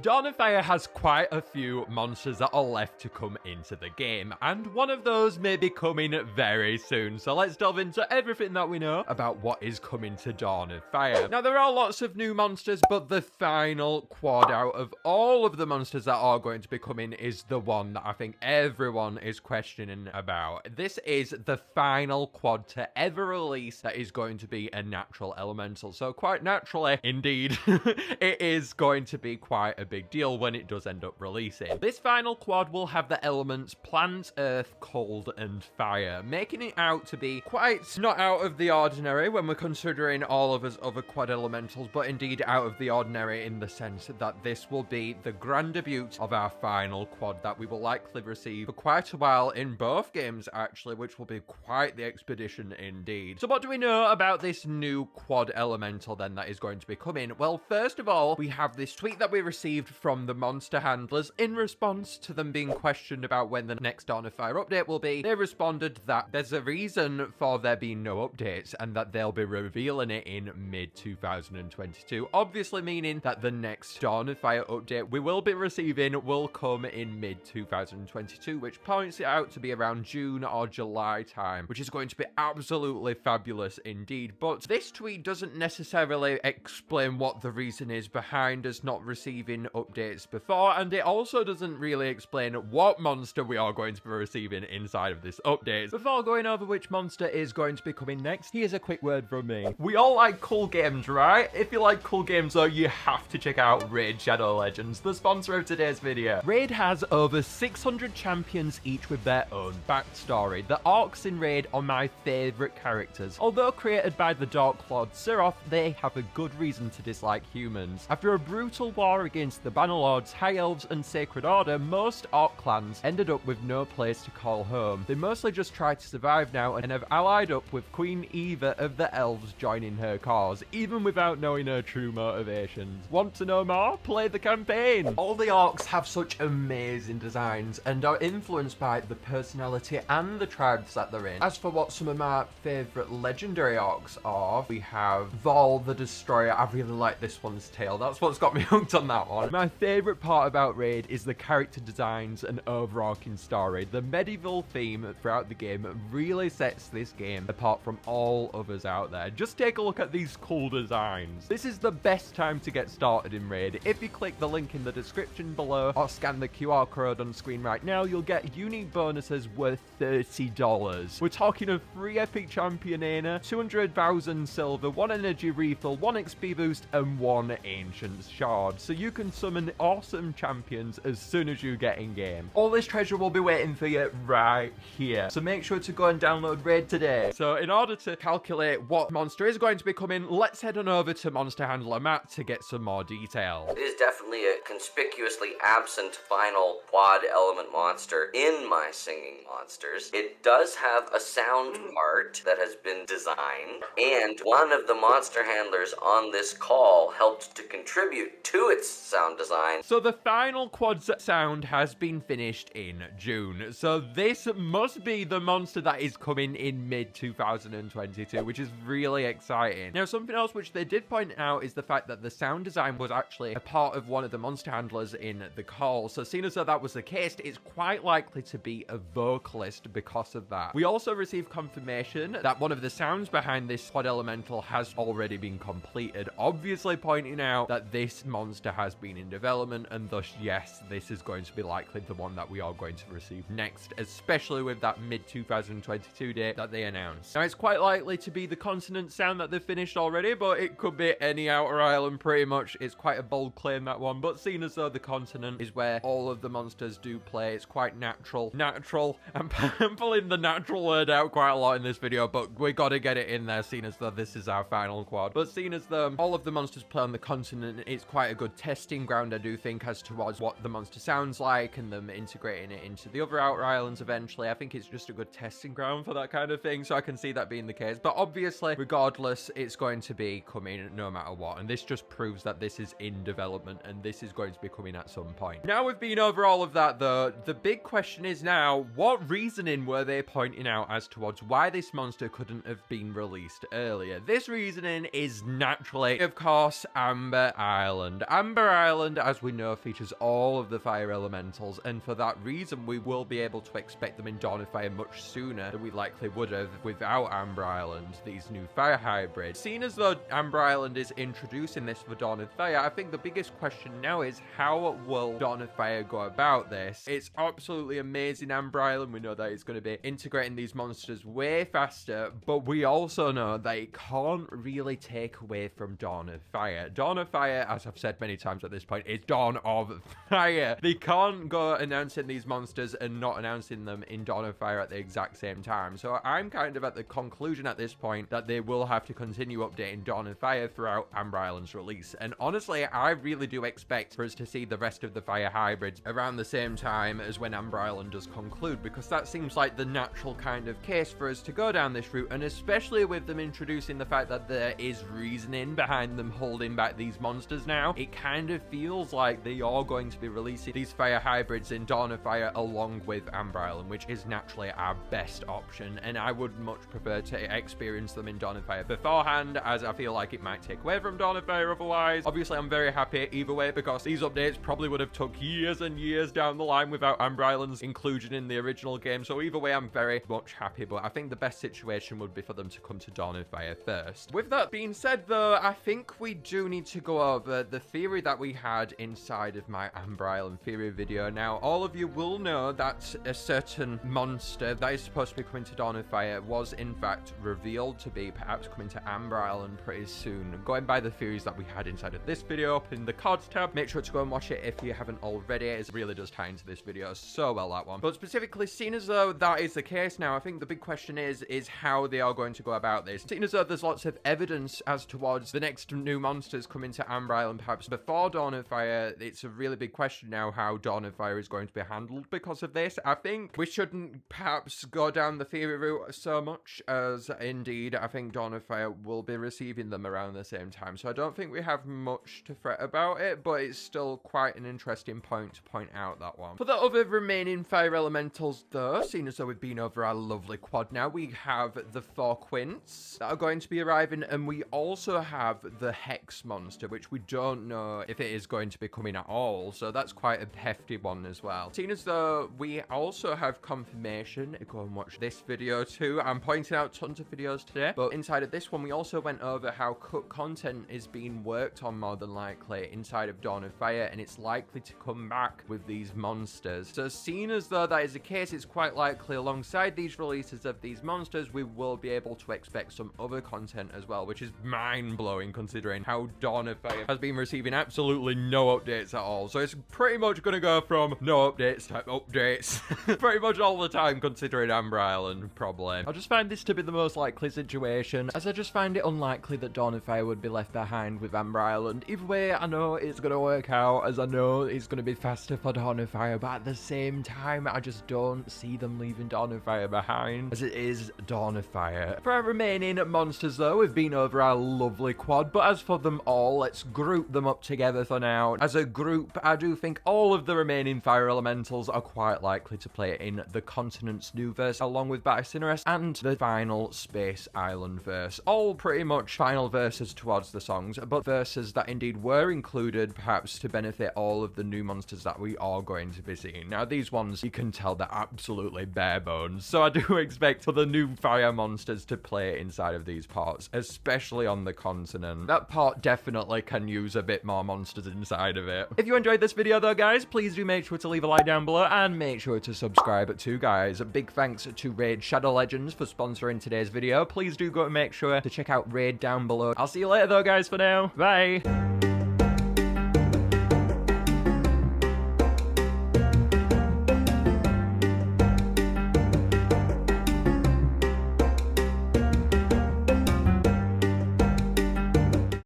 Dawn of Fire has quite a few monsters that are left to come into the game, and one of those may be coming very soon. So let's delve into everything that we know about what is coming to Dawn of Fire. Now, there are lots of new monsters, but the final quad out of all of the monsters that are going to be coming is the one that I think everyone is questioning about. This is the final quad to ever release that is going to be a natural elemental. So quite naturally, indeed, it is going to be quite a big deal when it does end up releasing. This final quad will have the elements plant, earth, cold, and fire, making it out to be quite not out of the ordinary when we're considering all of us other quad elementals, but indeed out of the ordinary in the sense that this will be the grand debut of our final quad that we will likely receive for quite a while in both games, actually, which will be quite the expedition indeed. So what do we know about this new quad elemental then that is going to be coming? Well, first of all, we have this tweet that we received from the monster handlers in response to them being questioned about when the next Dawn of Fire update will be. They responded that there's a reason for there being no updates and that they'll be revealing it in mid-2022, obviously meaning that the next Dawn of Fire update we will be receiving will come in mid-2022, which points it out to be around June or July time, which is going to be absolutely fabulous indeed. But this tweet doesn't necessarily explain what the reason is behind us not receiving updates before, and it also doesn't really explain what monster we are going to be receiving inside of this update. Before going over which monster is going to be coming next, here's a quick word from me. We all like cool games, right? If you like cool games though, you have to check out Raid Shadow Legends, the sponsor of today's video. Raid has over 600 champions, each with their own backstory. The orcs in Raid are my favourite characters. Although created by the Dark Lord Siroth, they have a good reason to dislike humans. After a brutal war against the Bannerlords, High Elves, and Sacred Order, most orc clans ended up with no place to call home. They mostly just try to survive now and have allied up with Queen Eva of the Elves, joining her cause, even without knowing her true motivations. Want to know more? Play the campaign! All the orcs have such amazing designs and are influenced by the personality and the tribes that they're in. As for what some of my favourite legendary orcs are, we have Vol the Destroyer. I really like this one's tail. That's what's got me hooked on that one. My favourite part about Raid is the character designs and overarching story. The medieval theme throughout the game really sets this game apart from all others out there. Just take a look at these cool designs. This is the best time to get started in Raid. If you click the link in the description below or scan the QR code on screen right now, you'll get unique bonuses worth $30. We're talking a free epic champion Aina, 200,000 silver, 1 energy refill, 1 XP boost, and 1 ancient shard. So you can summon awesome champions as soon as you get in game. All this treasure will be waiting for you right here. So make sure to go and download Raid today. So in order to calculate what monster is going to be coming, let's head on over to Monster Handler Matt to get some more detail. It is definitely a conspicuously absent final quad element monster in my singing monsters. It does have a sound part that has been designed, and one of the monster handlers on this call helped to contribute to its sound design. So the final quad's sound has been finished in June. So this must be the monster that is coming in mid-2022, which is really exciting. Now, something else which they did point out is the fact that the sound design was actually a part of one of the monster handlers in the call. So seeing as though that was the case, it's quite likely to be a vocalist because of that. We also received confirmation that one of the sounds behind this quad elemental has already been completed, obviously pointing out that this monster has been in development, and thus, yes, this is going to be likely the one that we are going to receive next, especially with that mid-2022 date that they announced. Now, it's quite likely to be the consonant sound that they've finished already, but it could be any outer island pretty much. It's quite a bold claim, that one, but seeing as though the continent is where all of the monsters do play, it's quite natural. I'm pulling the natural word out quite a lot in this video, but we gotta get it in there, seeing as though this is our final quad. But seeing as though all of the monsters play on the continent, it's quite a good testing ground, I do think, as towards what the monster sounds like and them integrating it into the other outer islands eventually. I think it's just a good testing ground for that kind of thing, so I can see that being the case. But obviously, regardless, it's going to be coming no matter what, and this just proves that this is in development and this is going to be coming at some point. Now we've been over all of that though, the big question is now, what reasoning were they pointing out as towards why this monster couldn't have been released earlier? This reasoning is naturally, of course, Amber Island. Amber Island Island, as we know, features all of the fire elementals, and for that reason, we will be able to expect them in Dawn of Fire much sooner than we likely would have without Amber Island, these new fire hybrids. Seeing as though Amber Island is introducing this for Dawn of Fire, I think the biggest question now is how will Dawn of Fire go about this? It's absolutely amazing, Amber Island. We know that it's going to be integrating these monsters way faster, but we also know that it can't really take away from Dawn of Fire. Dawn of Fire, as I've said many times at this point, is Dawn of Fire. They can't go announcing these monsters and not announcing them in Dawn of Fire at the exact same time. So I'm kind of at the conclusion at this point that they will have to continue updating Dawn of Fire throughout Amber Island's release. And honestly, I really do expect for us to see the rest of the fire hybrids around the same time as when Amber Island does conclude, because that seems like the natural kind of case for us to go down this route, and especially with them introducing the fact that there is reasoning behind them holding back these monsters now, it kind of feels like they are going to be releasing these fire hybrids in Dawn of Fire along with Amber Island, which is naturally our best option, and I would much prefer to experience them in Dawn of Fire beforehand, as I feel like it might take away from Dawn of Fire otherwise. Obviously, I'm very happy either way, because these updates probably would have took years and years down the line without Amber Island's inclusion in the original game, so either way, I'm very much happy, but I think the best situation would be for them to come to Dawn of Fire first. With that being said, though, I think we do need to go over the theory that we had inside of my Amber Island theory video. Now, all of you will know that a certain monster that is supposed to be coming to Dawn of Fire was in fact revealed to be perhaps coming to Amber Island pretty soon. Going by the theories that we had inside of this video up in the cards tab, make sure to go and watch it if you haven't already. It really does tie into this video so well, that one. But specifically, seeing as though that is the case now, I think the big question is how they are going to go about this. Seeing as though there's lots of evidence as towards the next new monsters coming to Amber Island perhaps before Dawn of Fire, it's a really big question now how Dawn of Fire is going to be handled because of this. I think we shouldn't perhaps go down the theory route so much, as indeed I think Dawn of Fire will be receiving them around the same time, so I don't think we have much to fret about it, but it's still quite an interesting point to point out, that one. For the other remaining fire elementals though, seeing as though we've been over our lovely quad now, we have the 4 quints that are going to be arriving, and we also have the Hex monster, which we don't know if it is going to be coming at all, so that's quite a hefty one as well. Seeing as though we also have confirmation, go and watch this video too. I'm pointing out tons of videos today, but inside of this one we also went over how cut content is being worked on more than likely inside of Dawn of Fire, and it's likely to come back with these monsters. So seeing as though that is the case, it's quite likely alongside these releases of these monsters we will be able to expect some other content as well, which is mind-blowing considering how Dawn of Fire has been receiving absolutely no updates at all. So it's pretty much going to go from no updates to updates pretty much all the time, considering Amber Island, probably. I just find this to be the most likely situation, as I just find it unlikely that Dawn of Fire would be left behind with Amber Island. Either way, I know it's going to work out, as I know it's going to be faster for Dawn of Fire, but at the same time, I just don't see them leaving Dawn of Fire behind, as it is Dawn of Fire. For our remaining monsters though, we've been over our lovely quad, but as for them all, let's group them up together for now. As a group, I do think all of the remaining fire elementals are quite likely to play in the Continent's new verse, along with Baticinus and the final Space Island verse. All pretty much final verses towards the songs, but verses that indeed were included perhaps to benefit all of the new monsters that we are going to be seeing. Now these ones, you can tell they're absolutely bare bones, so I do expect for the new fire monsters to play inside of these parts, especially on the continent. That part definitely can use a bit more monsters inside of it. If you enjoyed this video though, guys, please do make sure to leave a like down below and make sure to subscribe too, guys. A big thanks to Raid Shadow Legends for sponsoring today's video. Please do go and make sure to check out Raid down below. I'll see you later though, guys, for now. Bye!